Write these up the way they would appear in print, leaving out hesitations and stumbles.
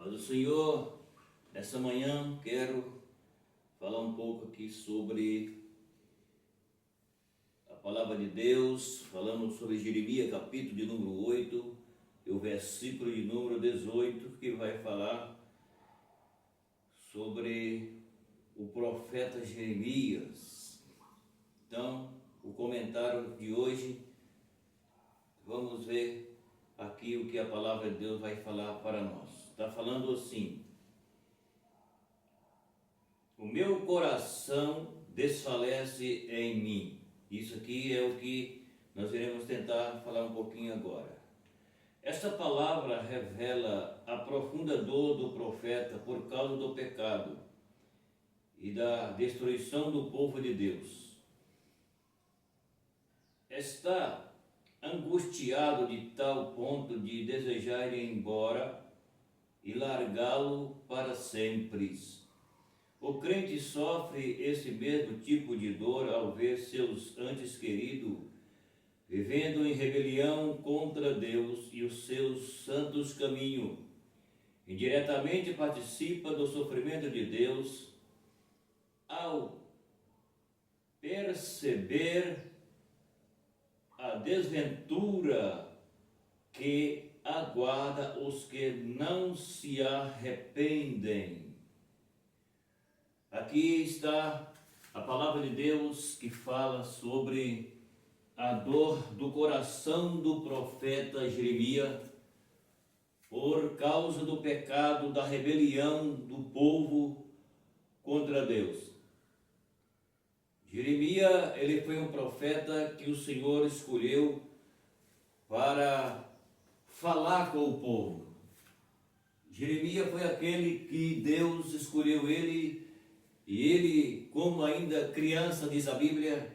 Paz do Senhor, nessa manhã quero falar um pouco aqui sobre a palavra de Deus, falando sobre Jeremias, capítulo de número 8, e o versículo de número 18, que vai falar sobre o profeta Jeremias. Então, o comentário de hoje, vamos ver aqui o que a palavra de Deus vai falar para nós. Está falando assim: o meu coração desfalece em mim. Isso aqui é o que nós iremos tentar falar um pouquinho agora. Esta palavra revela a profunda dor do profeta por causa do pecado e da destruição do povo de Deus. Está angustiado de tal ponto de desejar ir embora e largá-lo para sempre. O crente sofre esse mesmo tipo de dor ao ver seus antes queridos vivendo em rebelião contra Deus e os seus santos caminhos. Indiretamente participa do sofrimento de Deus ao perceber a desventura que aguarda os que não se arrependem. Aqui está a palavra de Deus que fala sobre a dor do coração do profeta Jeremias por causa do pecado, da rebelião do povo contra Deus. Jeremias, ele foi um profeta que o Senhor escolheu para falar com o povo. Jeremias foi aquele que Deus escolheu ele, e ele, como ainda criança, diz a Bíblia,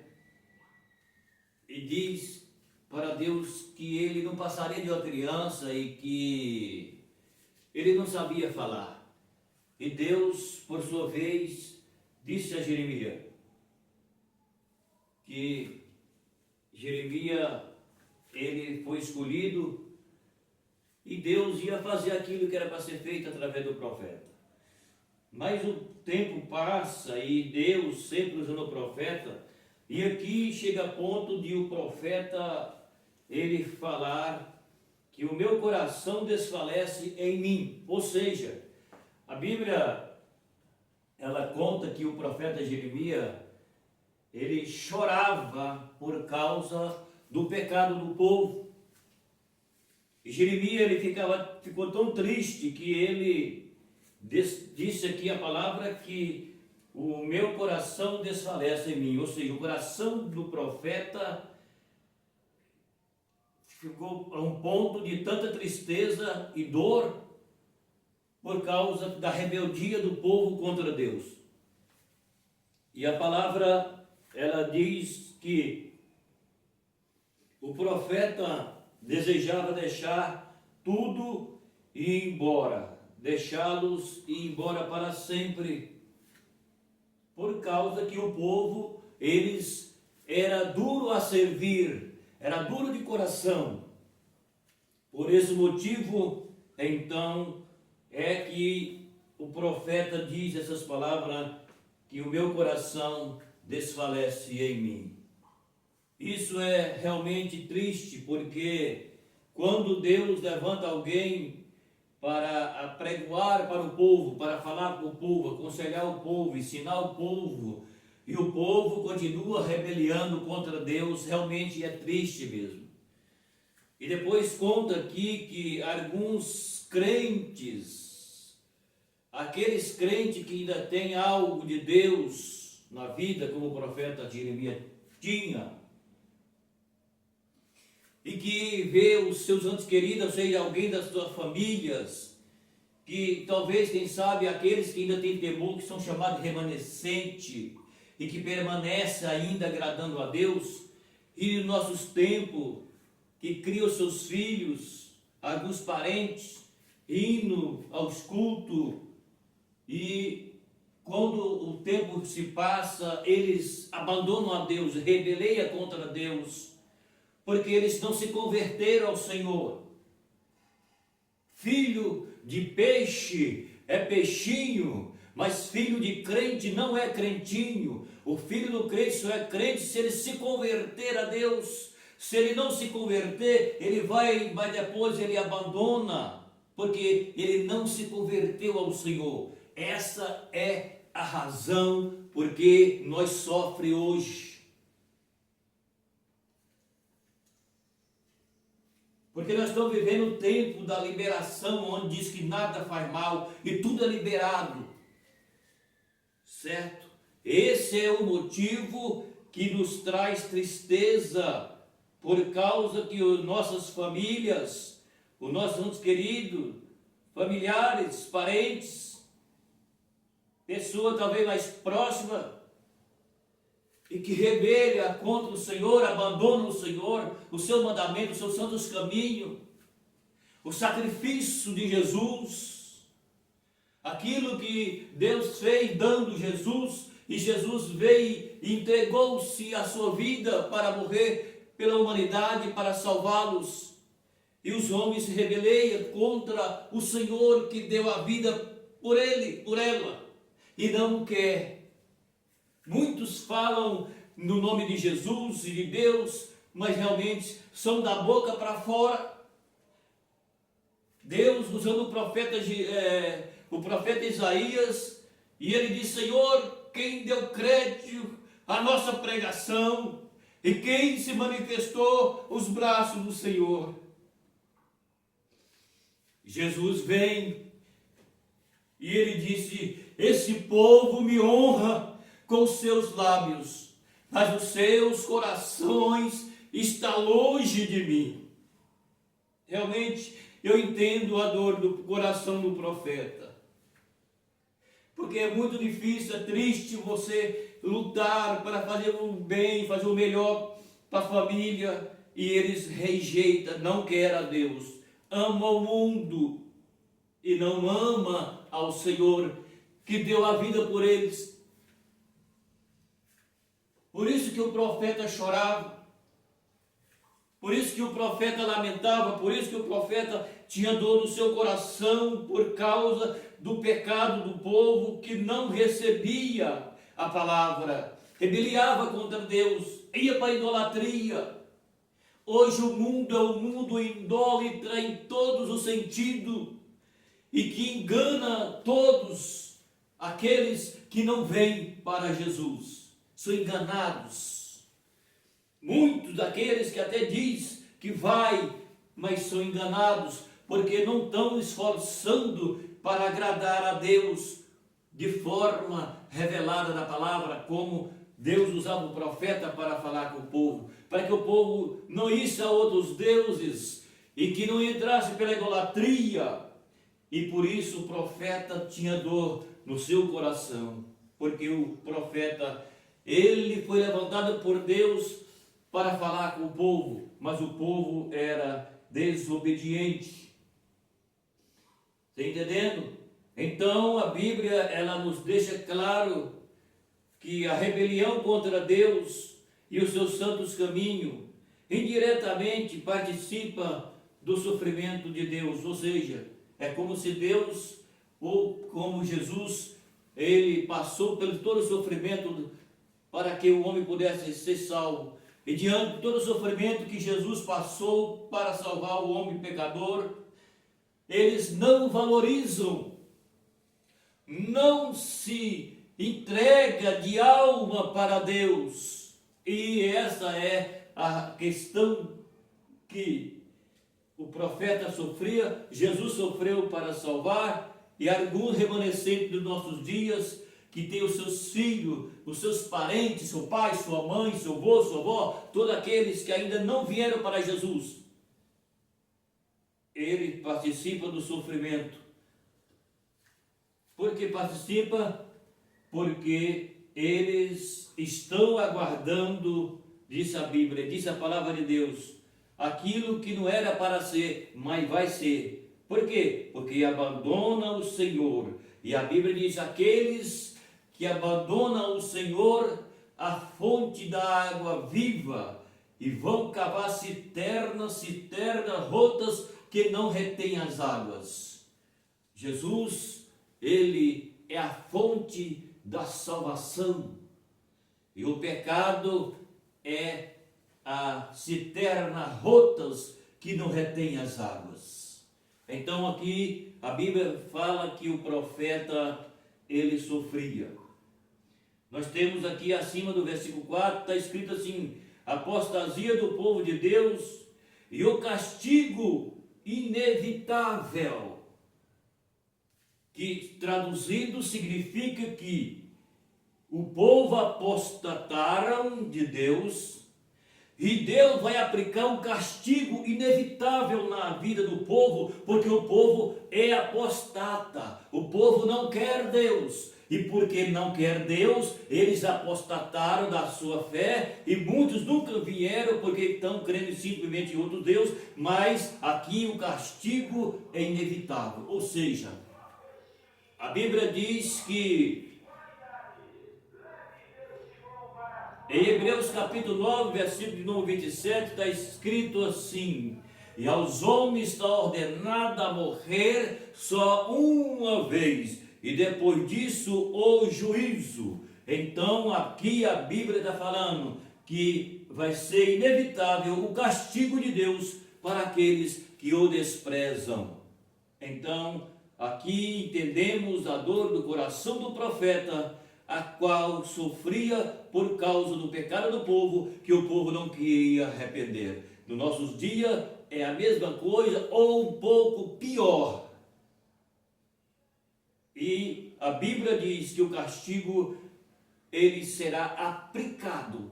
e diz para Deus que ele não passaria de uma criança e que ele não sabia falar. E Deus, por sua vez, disse a Jeremias que Jeremias, ele foi escolhido e Deus ia fazer aquilo que era para ser feito através do profeta. Mas o tempo passa e Deus sempre usando o profeta, e aqui chega a ponto de o profeta ele falar que o meu coração desfalece em mim. Ou seja, a Bíblia ela conta que o profeta Jeremias ele chorava por causa do pecado do povo. E Jeremias ele ficou tão triste que ele disse aqui a palavra que o meu coração desfalece em mim. Ou seja, o coração do profeta ficou a um ponto de tanta tristeza e dor por causa da rebeldia do povo contra Deus. E a palavra ela diz que o profeta desejava deixar tudo e ir embora, deixá-los ir embora para sempre, por causa que o povo, eles era duro a servir, era duro de coração. Por esse motivo, então, é que o profeta diz essas palavras, que o meu coração desfalece em mim. Isso é realmente triste, porque quando Deus levanta alguém para apregoar para o povo, para falar com o povo, aconselhar o povo, ensinar o povo, e o povo continua rebeliando contra Deus, realmente é triste mesmo. E depois conta aqui que alguns crentes, aqueles crentes que ainda têm algo de Deus na vida, como o profeta Jeremias tinha, e que vê os seus entes queridos, ou seja, alguém das suas famílias, que talvez, quem sabe, aqueles que ainda têm temor, que são chamados de remanescente, e que permanece ainda agradando a Deus, e nos nossos tempos, que cria os seus filhos, alguns parentes, indo aos cultos, e quando o tempo se passa, eles abandonam a Deus, rebeliam contra Deus, porque eles não se converteram ao Senhor. Filho de peixe é peixinho, mas filho de crente não é crentinho. O filho do crente só é crente se ele se converter a Deus. Se ele não se converter, ele mas depois ele abandona, porque ele não se converteu ao Senhor. Essa é a razão porque nós sofremos hoje. Porque nós estamos vivendo o tempo da liberação, onde diz que nada faz mal e tudo é liberado. Certo? Esse é o motivo que nos traz tristeza, por causa que as nossas famílias, os nossos entes queridos, familiares, parentes, pessoa talvez mais próxima, e que rebela contra o Senhor, abandona o Senhor, o seu mandamento, os seus santos caminhos, o sacrifício de Jesus, aquilo que Deus fez dando Jesus, e Jesus veio e entregou-se a sua vida para morrer pela humanidade, para salvá-los, e os homens se rebeleiam contra o Senhor que deu a vida por ele, por ela, e não quer. Muitos falam no nome de Jesus e de Deus, mas realmente são da boca para fora. Deus usando o profeta Isaías, e ele diz: Senhor, quem deu crédito à nossa pregação e quem se manifestou os braços do Senhor? Jesus vem e ele disse: esse povo me honra com os seus lábios, mas os seus corações estão longe de mim. Realmente eu entendo a dor do coração do profeta, porque é muito difícil, é triste você lutar para fazer o bem, fazer o melhor para a família, e eles rejeitam, não querem a Deus, amam o mundo e não ama ao Senhor que deu a vida por eles. Por isso que o profeta chorava, por isso que o profeta lamentava, por isso que o profeta tinha dor no seu coração, por causa do pecado do povo que não recebia a palavra, rebeliava contra Deus, ia para a idolatria. Hoje o mundo é um mundo idólatra em todos os sentidos, e que engana todos aqueles que não vêm para Jesus. São enganados. Muitos daqueles que até diz que vai, mas são enganados, porque não estão esforçando para agradar a Deus de forma revelada na palavra, como Deus usava o profeta para falar com o povo, para que o povo não isse a outros deuses e que não entrasse pela idolatria. E por isso o profeta tinha dor no seu coração, porque o profeta, ele foi levantado por Deus para falar com o povo, mas o povo era desobediente. Está entendendo? Então a Bíblia, ela nos deixa claro que a rebelião contra Deus e os seus santos caminhos indiretamente participa do sofrimento de Deus, ou seja, é como se Deus, ou como Jesus, ele passou pelo todo o sofrimento para que o homem pudesse ser salvo. E diante de todo o sofrimento que Jesus passou para salvar o homem pecador, eles não valorizam, não se entrega de alma para Deus. E essa é a questão que o profeta sofria, Jesus sofreu para salvar, e alguns remanescentes dos nossos dias, que tem os seus filhos, os seus parentes, seu pai, sua mãe, seu avô, sua avó, todos aqueles que ainda não vieram para Jesus, ele participa do sofrimento. Por que participa? Porque eles estão aguardando, diz a Bíblia, diz a palavra de Deus, aquilo que não era para ser, mas vai ser. Por quê? Porque abandona o Senhor. E a Bíblia diz: aqueles que abandonam o Senhor, a fonte da água viva, e vão cavar cisternas rotas que não retêm as águas. Jesus, ele é a fonte da salvação. E o pecado é a citerna rotas que não retém as águas. Então aqui a Bíblia fala que o profeta, ele sofria. Nós temos aqui acima do versículo 4, está escrito assim: apostasia do povo de Deus e o castigo inevitável, que traduzido significa que o povo apostataram de Deus, e Deus vai aplicar um castigo inevitável na vida do povo, porque o povo é apostata, o povo não quer Deus, e porque não quer Deus, eles apostataram da sua fé, e muitos nunca vieram porque estão crendo simplesmente em outro Deus, mas aqui o castigo é inevitável. Ou seja, a Bíblia diz que em Hebreus capítulo 9, versículo de número 27, está escrito assim: e aos homens está ordenado a morrer só uma vez, e depois disso o juízo. Então aqui a Bíblia está falando que vai ser inevitável o castigo de Deus para aqueles que o desprezam. Então aqui entendemos a dor do coração do profeta, a qual sofria por causa do pecado do povo, que o povo não queria arrepender. Nos nossos dias é a mesma coisa ou um pouco pior. E a Bíblia diz que o castigo ele será aplicado.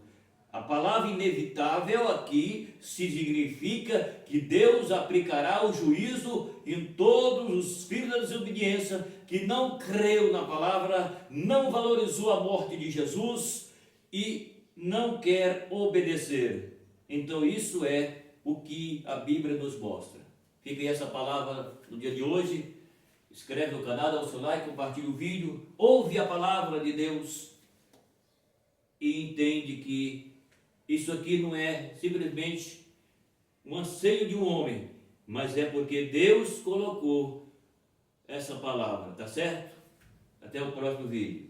A palavra inevitável aqui significa que Deus aplicará o juízo em todos os filhos da desobediência que não creu na palavra, não valorizou a morte de Jesus e não quer obedecer. Então isso é o que a Bíblia nos mostra. Fica aí essa palavra no dia de hoje. Inscreve no canal, dá o seu like, compartilha o vídeo, ouve a palavra de Deus e entende que isso aqui não é simplesmente um anseio de um homem, mas é porque Deus colocou essa palavra, tá certo? Até o próximo vídeo.